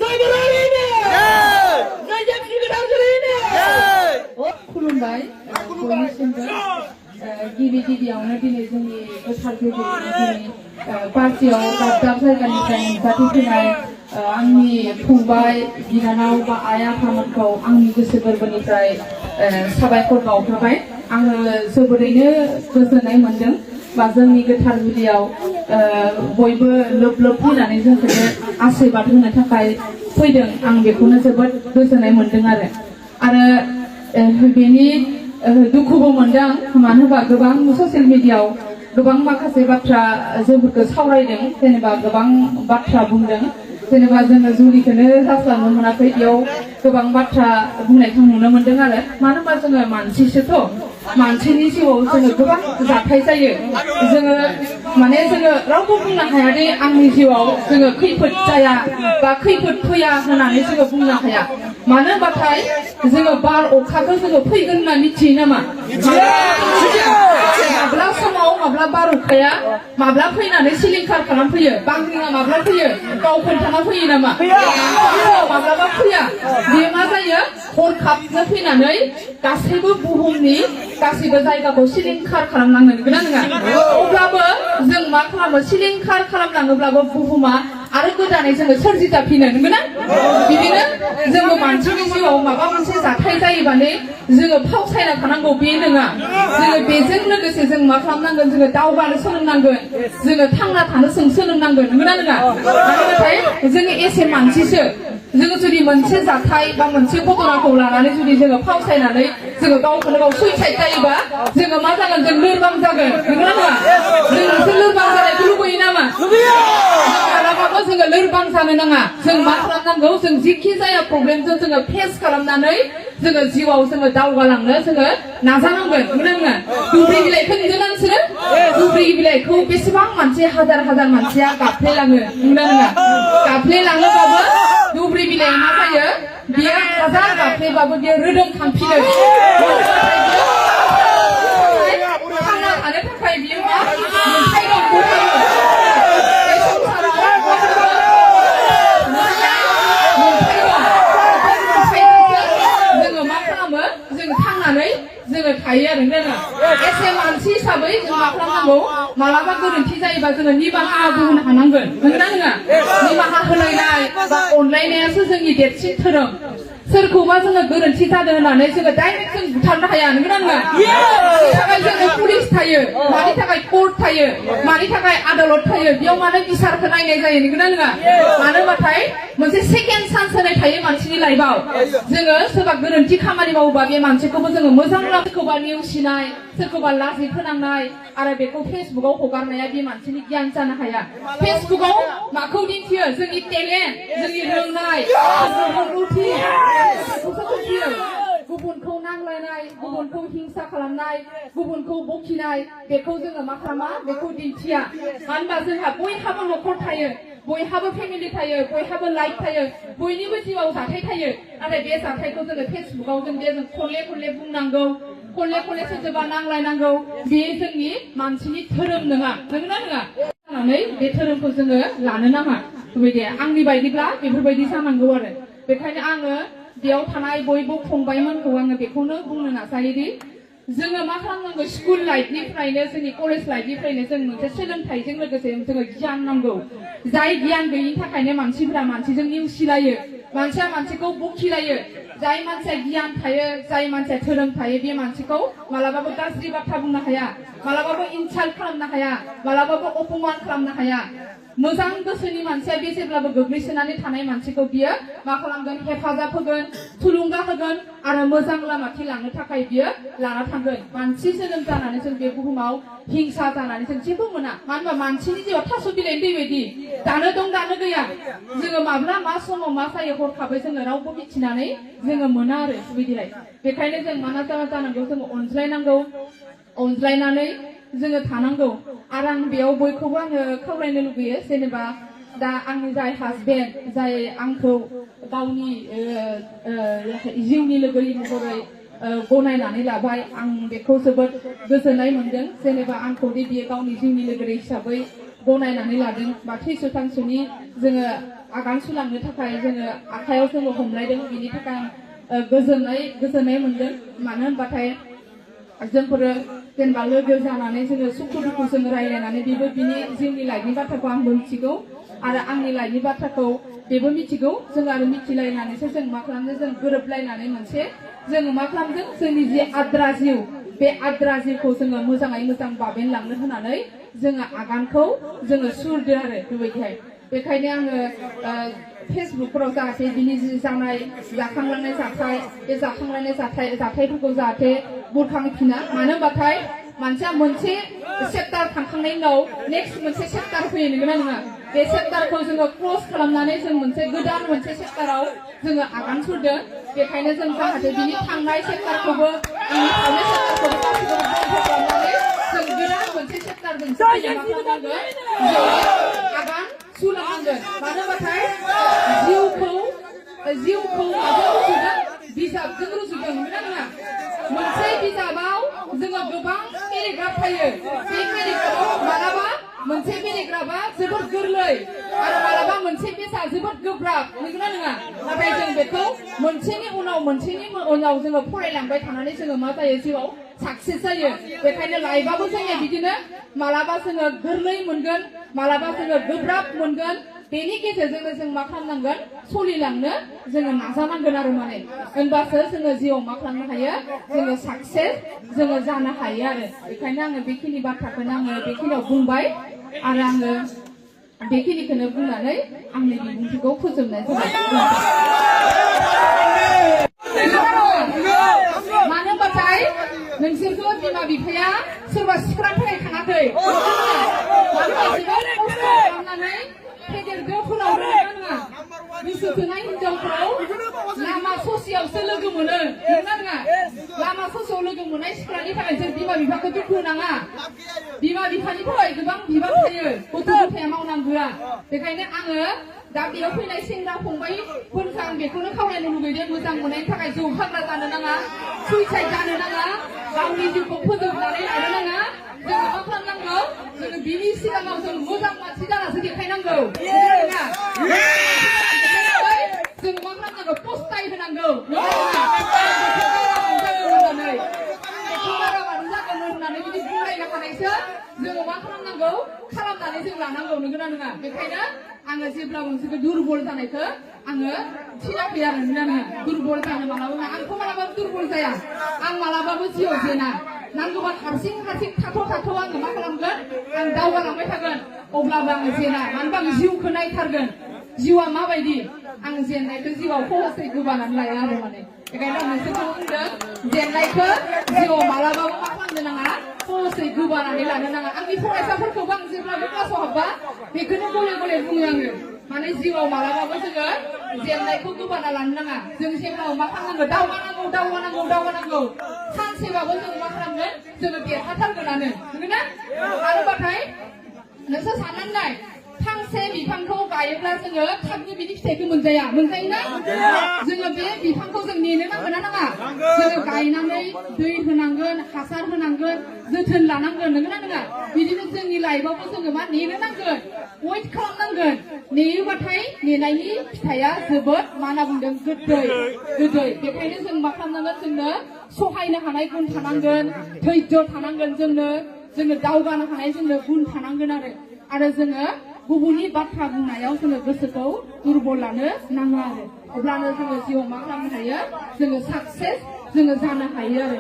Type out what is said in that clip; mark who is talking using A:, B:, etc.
A: जय बरारिनो जय JP गोदारजोलैनो खुलुमबाय बयनिसिमबो गिबियावनो दिनै जोंनि गोथार जुलिनि पार्टियाव दाब दाब जायगानिफ्राय नुजाथिफैनाय आंनि फंबाय बिनानाव बा आइ आफामोनखौ आंनि गोसो गोरबोनिफ्राय साबायखर बावहरबाय। आङो जोबोरैनो गोजोननाय मोनदों बा जोंनि गोथार जुलियाव बयबो लोब लोब फैनानै जोंखौनो आशीर्बाद होनो थाखाय फैदों। आं बेखौनो जोबोद गोजोननाय मोनदों आरो बेनि दुखुबो मोनदों। मानो होनबा गोबां ससियेल मिडियायाव गोबां माखासे बाथ्रा जोंफोरखौ सावरायदों, जेनेबा गोबां बाथ्रा बुंदों, जेनेबा जोङो जुलिखौनो जास्लाबनो मोनाखै, बेयाव गोबां बाथ्रा बुंनायखौ नुनो मोनदों आरो मानो होनबा जोङो मानसिसोथ', मानसिनि जिउआव जोङो गोबां जाथाय जायो। जोङो रावबो बुंनो हाया दे आंनि जिउआव जोङो खैफोद जाया बा खैफोद फैया होननानै जोङो बुंनो हाया। मानो होनबाथाय जोङो बार अखाखौ जोङो फैगोन होनना मिथियो नामा? माब्ला समाव माब्ला बार अखाया माब्ला फैनानै सिलिंखार खालामफैयो, बांग्रिङा माब्ला फैयो गाव खोन्थाना फैयो नामा? माब्लाबा फैया। बेयो मा जायो, हरखाबनो फैनानै गासैबो बुहुमनि गासैबो जायगाखौ सिलिंखार खालामलांनो नंगौना नङा? अब्लाबो जों मा खालामो, सिलिंखार खालामलाङोब्लाबो बुहुमा आरो गोदानै जोङो सोरजिजाफिनो नंगौना? बिदिनो जोङो मानसिनि जिउआव माबा मोनसे जाथाय जायोबानो जोङो फावसायना थानांगौ बे नङा। जोङो बेजों लोगोसे जों मा खालामनांगोन, जोङो दावगानो सोलोंनांगोन, जोङो थांना थानो सोलोंनांगोन नंगौना नङा? नाथाय जोङो एसे मानसिसो, जोङो जुदि मोनसे जाथाय बा मोनसे घटनाखौ लानानै जुदि जोङो फावसायनानै जोङो गावखौनो गाव सुइसाइड जायोबा जोङो मा जागोन, जों लोरबां जागोन नंगौना नङा? जों मोनसे लोरबां जानायखौ लुबैयो नामा? मालाबाबो जोङो लोरबां जानो नाङा। जों मा खालामनांगौ, जों जिखि जाया प्रब्लेमजों जोङो फेस खालामनानै जोङो जिउआव जोङो दावगालांनो जोङो नाजानांगोन नंगौना नङा? दुब्रि बिलाइखौ नुदोंना नोंसोरो? दुब्रि बिलाइखौ बेसेबां मानसि हाजार मानसिया गाफ्लेलाङो नंगौना नङा? गाफ्लेलाङोबाबो दुब्रि बिलाइआ मा जायो, बियो हाजार गाफ्लेबाबो बियो रोदोमखांफिनो। थांना थानो थाखाय बियो मा मोनथाय दं, बे संसाराव जोङो मा खालामो, जों थांनानै जोङो थायो आरो नोंगौना? एसे मानसि हिसाबै जों मा खालामनांगौ, मालाबा गोरोन्थि जायोबा जोङो निमाहाबो होनो हानांगोन नंगौना नङा? निमाहा होलायनाय बा अनलायनायासो जोंनि देरसिन धोरोम। सोरखौबा जोङो गोरोन्थि जादों होननानै जोङो डाइरेक्ट जों बुथारनो हाया नंगौना नङा? मानि थाखाय जोङो पुलिस थायो, मानि थाखाय कर्ट थायो, मानि थाखाय आदालत थायो, बेयाव मानो बिसारखौ नायनाय जायो नंगौना नङा? मानो होनबाथाय मोनसे सेकेन्ड चान्स होनाय थायो मानसिनि लाइफआव। जोङो सोरबा गोरोन्थि खामानि मावोबा बे मानसिखौबो जोङो मोजां सोरखौबा नेवसिनाय, सोरखौबा लाजि फोनांनाय आरो बेखौ फेसबुकआव हगारनाया बे मानसिनि गियान जानो हाया। फेसबुकआव माखौ दिन्थियो, जोंनि टेलेन्ट, जोंनि रोंनाय, रोंगौथि, गुबुनखौ नांलायनाय, गुबुनखौ हिंसा खालामनाय, गुबुनखौ बखिनाय, बेखौ जोङो मा खालामा, बेखौ दिन्थिया। मानो होनबा जोंहा बयहाबो न'खर थायो, बयहाबो फेमिलि थायो, बयहाबो लाइफ थायो, बयनिबो जिउआव जाथाय थायो। नाथाय बे जाथायखौ जोङो फेसबुकआव जों खनले बुंनांगौ, खनले सोरजोंबा नांलायनांगौ, बे जोंनि मानसिनि धोरोम नङा नंगौना नङा? बे धोरोमखौ जोङो लानो नाङा। बेबायदि आंनि बायदिब्ला बेफोरबायदि जानांगौ आरो बेखायनो आङो बेयाव थानाय बयबो फंबायमोनखौ आङो बेखौनो बुंनो नाजायोदि जोङो मा खालामनांगौ, स्कुल लाइफनिफ्रायनो जोंनि कलेज लाइफनिफ्रायनो जों मोनसे सोलोंथाइजों लोगोसे जोङो गियान नांगौ। जाय गियान गैयिनि थाखायनो मानसिफोरा मानसिजों नेवसिलायो, मानसिया मानसिखौ बखिलायो। जाय मानसिया गियान थायो, जाय मानसिया धोरोम थायो, बे मानसिखौ मालाबाबो गाज्रि बाथ्रा बुंनो हाया, मालाबाबो इनसाल्ट खालामनो हाया, मालाबाबो अपमान खालामनो हाया। मोजां गोसोनि मानसिया बे जेब्लाबो गोग्लैसोनानै थानाय मानसिखौ बियो मा खालामगोन, हेफाजाब होगोन, थुलुंगा होगोन आरो मोजां लामाथिं लांनो थाखाय बियो लाना थांगोन। मानसि जोनोम जानानै जों बे बुहुमाव हिंसा जानानै जों जेबो मोना। मानो होनबा मानसिनि जिउआव थास' बिलाइनि दै बायदि दानो दं दानो गैया। जोङो माब्ला मा समाव मा जायो हरखाबै जोङो रावबो मिथिनानै जोङो मोना आरो बिदिहाय। बेखायनो जों मा जानांगौ, जोङो अनज्लायनांगौ, अनज्लायनानै जोङो थानांगौ। आरो आं बेयाव बयखौबो आङो खावलायनो लुबैयो, जेनेबा दा आंनि जाय हासबेन्ड, जाय आंखौ गावनि जिउनि लोगो महरै गनायनानै लाबाय, आं बेखौ जोबोद गोजोननाय मोनदों। जेनेबा आंखौ बियो गावनि जिउनि लोगो हिसाबै गनायनानै लादों बा 300 थांसोनि जोङो आगान सुरलांनो थाखाय जोङो आखायाव जोङो हमलायदों बिनि थाखाय गोजोननाय मोनदों मानो होनबाथाय जोंफोरो जेनेबा लोगो जानानै जोङो सुखु दुखु जोङो रायलायनानै बेबो बिनि जिउनि लाइफनि बाथ्राखौ आंबो मिथिगौ आरो आंनि लाइफनि बाथ्राखौ बेबो मिथिगौ जों आरो मिथिलायनानैसो जों मा खालामदों जों गोरोबलायनानै मोनसे जोङो मा खालामदों जोंनि जे आद्रा जिउ बे आद्रा जिउखौ जोङो मोजाङै मोजां बाबेनलांनो होनानै जोङो आगानखौ जोङो सुरदो आरो बेबायदिहाय बेखायनो आङो फेसबुकफोराव जाहाथे बिनि जानाय जाखांलांनाय जाथाय बे जाखांलांनाय जाथायफोरखौ जाहाथे बुरखांफिना मानो होनबाथाय मानसिया मोनसे चेप्टार थांखांनायनि उनाव नेक्स्ट मोनसे चेप्टार फैयो नंगौना नङा बे चेप्टारखौ जोङो क्लोज खालामनानै जों मोनसे गोदान मोनसे चेप्टाराव जोङो आगान सुरदों बेखायनो जों जाहाथे बिनि थांनाय चेप्टारखौबो आंनि थांनाय चेप्टारखौबो गासैखौबो बन्द खालामनानै जों गोदान मोनसे चेप्टारजों आगान सुरलांनांगोन मानो होनबाथाय जिउखौ माजों रुजुदों बिजाबजों रुजुदों नंगौना नङा मोनसे बिजाबाव जोङो गोबां पेराग्राफ थायो बे पेराग्राफाव मालाबा मोनसे पेराग्राफा जोबोद गोरलै आरो मालाबा मोनसे पेजआ जोबोद गोब्राब नंगौना नङा नाथाय जों बेखौ मोनसेनि उनाव जोङो फरायलांबाय थानानै जोङो मा जायो जिउआव साक्सेस जायो बेखायनो लाइफआबो जोंनिया बिदिनो मालाबा जोङो गोरलै मोनगोन मालाबा जोङो गोब्राब मोनगोन बेनि गेजेरजोंनो जों मा खालामनांगोन सलिलांनो जोङो नाजानांगोन आरो माने होनबासो जोङो जिउआव मा खालामनो हायो जोङो साक्सेस जोङो जानो हायो आरो बेखायनो आङो बेखिनि बाथ्राखौनो आङो बेखिनियाव बुंबाय आरो आङो बेखिनिखौनो बुंनानै आंनि बिबुंथिखौ फोजोबनाय जाबाय मानो होनबाथाय नोंसोरखौ बिमा बिफाया सोरबा सिख्ला फैनाय थाङाखै खालामनानै फेदेरगो फोलावनो नङा गोसो थोनाय हिनजावखौ लामा ससेयावसो लोगो मोनो नंगौना नङा लामा ससेयाव लोगो मोननाय सिख्लानि थाखाय जों बिमा बिफाखौ दुखु होनाङा बिमा बिफानि थाखाय गोबां बिबान थायो गथ' गथाया मावनांगौआ बेखायनो आङो दा बेयाव फैनाय सेंग्रा फंबायफोरखौ आं बेखौनो खावलायनो लुबैदों मोजां मोननायनि थाखाय जौ फाग्ला जानो नाङा सुइसाइड जानो नाङा गावनि जिउखौ फोजोबनानै लानो नाङा जोङो मा खालामनांगौ जोङो बिनि सिगाङाव जों मोजां मानसि जानासो देखायनांगौ जों मा खालामनांगौ पस्टाय होनांगौ होननानै बिदि बुंलायनो हानायसो जोङो मा खालामनांगौ खालामनानै जों लानांगौ नंगौना नङा बेखायनो आङो जेब्लाबो नोंसोरखौ दुरबल जानायखौ आङो थिनाखै आरो नंगौना नङा दुरबल जानो मालाबा आंथ' मालाबाबो दुरबल जाया आं मालाबाबो जिउआव जेना नांगौबा हारसिं थाथ' आङो मा खालामगोन आं दावगालांबाय थागोन अब्लाबो आङो जेना मानो होनबा आं जिउखौ नायथारगोन जिउआ माबायदि आं जेननायखौ जिउआव खहसै गोबानानै लाया आरो माने बेखायनो आं नोंसोरखौ बुंदों जेननायखौ जिउआव मालाबाबो मा खालामनो नाङा खहसै गोबानानै लानो नाङा आंनि फरायसाफोरखौबो आं जेब्लाबो क्लासाव हाबबा बेखौनो गले बुङो आङो माने जिउआव मालाबाबो जोङो जेननायखौ गोबाना लानो नाङा जों जेब्लाबो मा खालामनांगौ दावगानांगौ सानसेबाबो जों मा खालामगोन जोङो देरहाथारगोनानो नंगौना आरोबाथाय नोंसोर साननानै नाय फांसे बिफांखौ गायोब्ला जोङो थाबनो बिनि फिथाइखौ मोनजायोना जोङो बे बिफांखौ जों नेनो नांगोन ना नाङा जोङो गायनानै दै होनांगोन हासार होनांगोन जोथोन लानांगोन नंगौना नङा बिदिनो जोंनि लाइफआवबो जोङो मा नेनो नांगोन वेट खालामनांगोन नेयोबाथाय नेनायनि फिथाइया जोबोद मा होनना बुंदों गोदै बेखायनो जों मा खालामनांगोन जोंनो सहायनो हानाय गुन थानांगोन धैर्य थानांगोन जोंनो दावगानो हानाय जोंनो गुन थानांगोन आरो जोङो गुबुननि बाथ्रा बुंनायाव जोङो गोसोखौ दुरबल लानो नाङा आरो अब्लानो जोङो जिउआव मा खालामनो हायो जोङो साक्सेस जोङो जानो हायो आरो